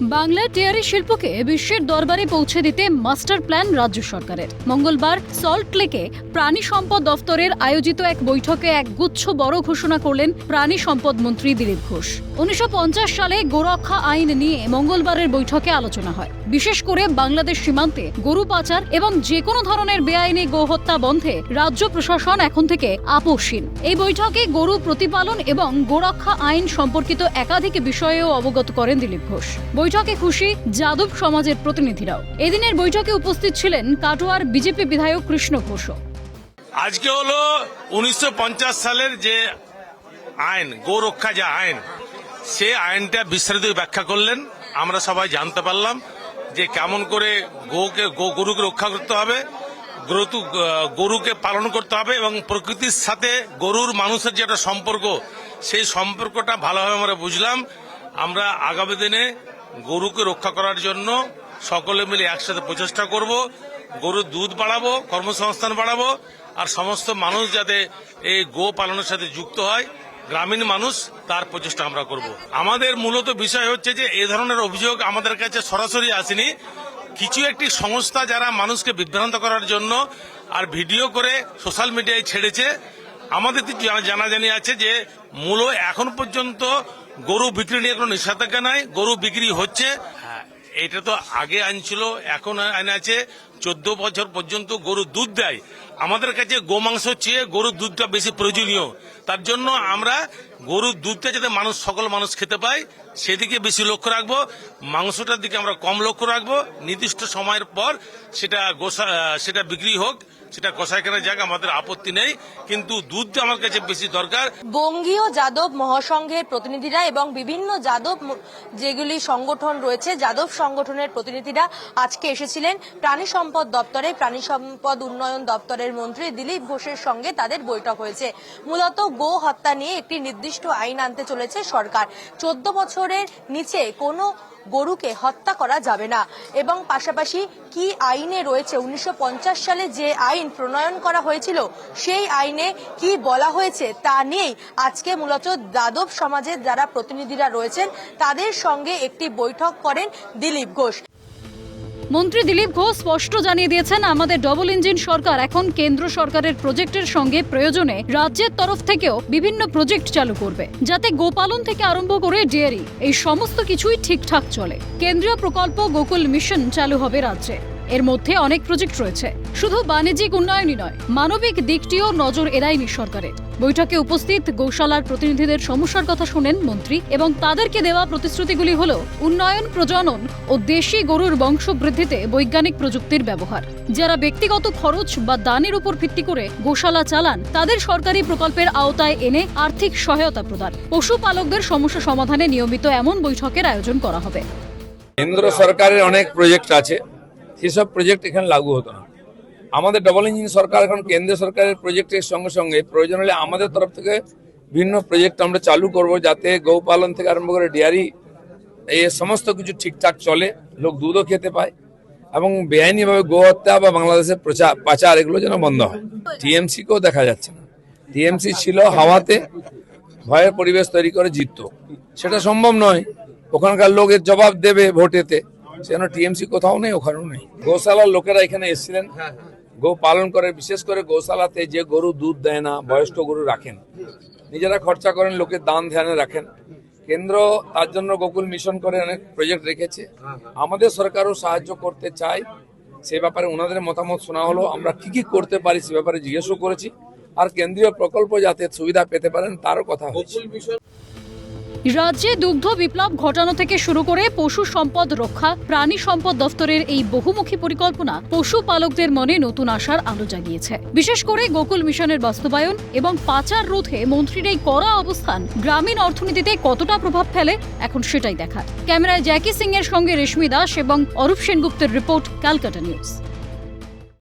বাংলার ডেয়ারি শিল্পকে বিশ্বের দরবারে পৌঁছে দিতে মাস্টার প্ল্যান রাজ্য সরকারের। মঙ্গলবার সল্টলেকে প্রাণী সম্পদ দফতরের আয়োজিত এক বৈঠকে এক গুচ্ছ বড় ঘোষণা করলেন প্রাণী সম্পদ মন্ত্রী দিলীপ ঘোষ। 1950 সালে গোরক্ষা আইন নিয়ে মঙ্গলবারের বৈঠকে আলোচনা হয়। বিশেষ করে বাংলাদেশ সীমান্তে গরু পাচার এবং যে কোনো ধরনের বেআইনি গোহত্যা বন্ধে রাজ্য প্রশাসন এখন থেকে আপোষহীন। এই বৈঠকে গরু প্রতিপালন এবং গোরক্ষা আইন সম্পর্কিত একাধিক বিষয়েও অবগত করেন দিলীপ ঘোষ। বৈঠকে খুশি যাদব সমাজের প্রতিনিধিরাও। এদিনের বৈঠকে উপস্থিত ছিলেন কাটোয়ার বিজেপি বিধায়ক কৃষ্ণ ঘোষ। আজকে হলো 1950 সালের যে আইন, গোরক্ষা যে আইন, সে আইনটা বিস্তারিত ব্যাখ্যা করলেন। আমরা সবাই জানতে পারলাম যে কেমন করে গরুকে রক্ষা করতে হবে, গরুকে পালন করতে হবে এবং প্রকৃতির সাথে গরুর মানুষের যে একটা সম্পর্ক, সেই সম্পর্কটা ভালোভাবে আমরা বুঝলাম। আমরা আগামী দিনে গরুকে রক্ষা করার জন্য সকলে মিলে একসাথে প্রচেষ্টা করব। গরুর দুধ বাড়াবো, কর্মসংস্থান বাড়াবো, আর সমস্ত মানুষ যাতে এই গো পালনের সাথে যুক্ত হয়, গ্রামীণ মানুষ, তার প্রচেষ্টা আমরা করব। আমাদের মূলত বিষয় হচ্ছে যে এই ধরনের অভিযোগ আমাদের কাছে সরাসরি আসেনি। কিছু একটি সংস্থা যারা মানুষকে বিভ্রান্ত করার জন্য আর ভিডিও করে সোশ্যাল মিডিয়ায় ছেড়েছে। আমাদের জানাজানি আছে যে মূল এখন পর্যন্ত গরু বিক্রি নিয়ে কোনো নিষেধাজ্ঞা নাই, গরু বিক্রি হচ্ছে। এটা তো আগে আইন ছিল, এখন আইন আছে 14 বছর পর্যন্ত গরু দুধ দেয়। আমাদের কাছে গোমাংস চেয়ে গরুর দুধটা বেশি প্রয়োজনীয়। তার জন্য আমরা গরুর দুধটা যাতে সকল মানুষ খেতে পায় সেদিকে বেশি লক্ষ্য রাখবো। মাংসটার দিকে আমরা কম লক্ষ্য রাখবো। নির্দিষ্ট সময়ের পর সেটা বিক্রি হোক, সেটা কসাইখানা যাক, আমাদের আপত্তি নেই, কিন্তু দুধটা আমার কাছে বেশি দরকার। বঙ্গীয় যাদব মহাসংঘের প্রতিনিধিরা এবং বিভিন্ন যাদব যেগুলি সংগঠন রয়েছে, যাদব সংগঠনের প্রতিনিধিরা আজকে এসেছিলেন প্রাণী সম্পদ দপ্তরে। প্রাণী সম্পদ উন্নয়ন দপ্তরের মন্ত্রী দিলীপ ঘোষের সঙ্গে তাদের বৈঠক হয়েছে। মূলত গো হত্যা নিয়ে একটি নির্দিষ্ট আইন আনতে চলেছে সরকার। 14 বছরের নিচে কোনো গরুকে হত্যা করা যাবে না এবং পাশাপাশি কি আইনে রয়েছে, 1950 সালে যে আইন প্রণয়ন করা হয়েছিল সেই আইনে কি বলা হয়েছে তা নিয়েই আজকে মূলত যাদব সমাজের যারা প্রতিনিধিরা রয়েছেন তাদের সঙ্গে একটি বৈঠক করেন দিলীপ ঘোষ। মন্ত্রী দিলীপ ঘোষ স্পষ্ট জানিয়ে দিয়েছেন, আমাদের ডবল ইঞ্জিন সরকার এখন কেন্দ্র সরকারের প্রজেক্টের সঙ্গে প্রয়োজনে রাজ্যের তরফ থেকেও বিভিন্ন প্রজেক্ট চালু করবে, যাতে গোপালন থেকে আরম্ভ করে ডেয়ারি এই সমস্ত কিছুই ঠিকঠাক চলে। কেন্দ্রীয় প্রকল্প গোকুল মিশন চালু হবে রাজ্যে। এর মধ্যে অনেক প্রজেক্ট রয়েছে, শুধু বাণিজ্যিক উন্নয়নই নয়, মানবিক দিকটিও নজর এড়ায়নি সরকারের। বৈঠকে উপস্থিত গৌশালার প্রতিনিধিদের সমস্যার কথা শুনেন মন্ত্রী এবং তাদেরকে দেওয়া প্রতিশ্রুতিগুলি হল উন্নয়ন, প্রজনন ও দেশি গরুর বংশ বৃদ্ধিতে বৈজ্ঞানিক প্রযুক্তির ব্যবহার। যারা ব্যক্তিগত খরচ বা দানের উপর ভিত্তি করে গোশালা চালান তাদের সরকারি প্রকল্পের আওতায় এনে আর্থিক সহায়তা প্রদান। পশুপালকদের সমস্যা সমাধানে নিয়মিত এমন বৈঠকের আয়োজন করা হবে। কেন্দ্র সরকারের অনেক প্রজেক্ট আছে, সেসব প্রজেক্ট এখানে লাগু হতো না। আমাদের ডবল ইঞ্জিন সরকার এখন কেন্দ্র সরকারের প্রজেক্টের সঙ্গে সঙ্গে প্রয়োজন হলে আমাদের তরফ থেকে বিভিন্ন প্রজেক্ট আমরা চালু করব, যাতে গৌপালন থেকে আরম্ভ করে ডেয়ারি এই সমস্ত কিছু ঠিকঠাক চলে, লোক দুধও খেতে পায় এবং বেআইনিভাবে গো হত্যা বা বাংলাদেশের পাচার এগুলো যেন বন্ধ হয়। টিএমসিকেও দেখা যাচ্ছে না। টিএমসি ছিল হাওয়াতে, ভয়ের পরিবেশ তৈরি করে জিততো, সেটা সম্ভব নয়। ওখানকার লোকের জবাব দেবে ভোটেতে, সেজন্য টিএমসি কোথাও নেই, ওখানেও নেই। গৌশালার লোকেরা এখানে এসেছিলেন, গো পালন করে, বিশেষ করে গৌশালাতে যে গরু দুধ দেয় না, বয়স্ক গরু রাখেন, নিজেরা খরচা করেন, লোকের দান ধ্যানে রাখেন। কেন্দ্র তার জন্য গোকুল মিশন করে অনেক প্রজেক্ট রেখেছে। আমাদের সরকারও সাহায্য করতে চায়, সে ব্যাপারে ওনাদের মতামত শোনা হলো। আমরা কি কি করতে পারি সে ব্যাপারে জিজ্ঞেসও করেছি, আর কেন্দ্রীয় প্রকল্প যাতে সুবিধা পেতে পারেন তারও কথা হয়েছে। রাজ্যে দুগ্ধ বিপ্লব ঘটানো থেকে শুরু করে পশু সম্পদ রক্ষা, প্রাণী সম্পদ দফতরের এই বহুমুখী পরিকল্পনা পশুপালকদের মনে নতুন আশার আলো জাগিয়েছে। বিশেষ করে গোকুল মিশনের বাস্তবায়ন এবং পাচার রোধে মন্ত্রীর এই কড়া অবস্থান গ্রামীণ অর্থনীতিতে কতটা প্রভাব ফেলে এখন সেটাই দেখার। ক্যামেরায় জ্যাকি সিং এর সঙ্গে রেশমি দাস এবং অরূপ সেনগুপ্তের রিপোর্ট, ক্যালকাটা নিউজ।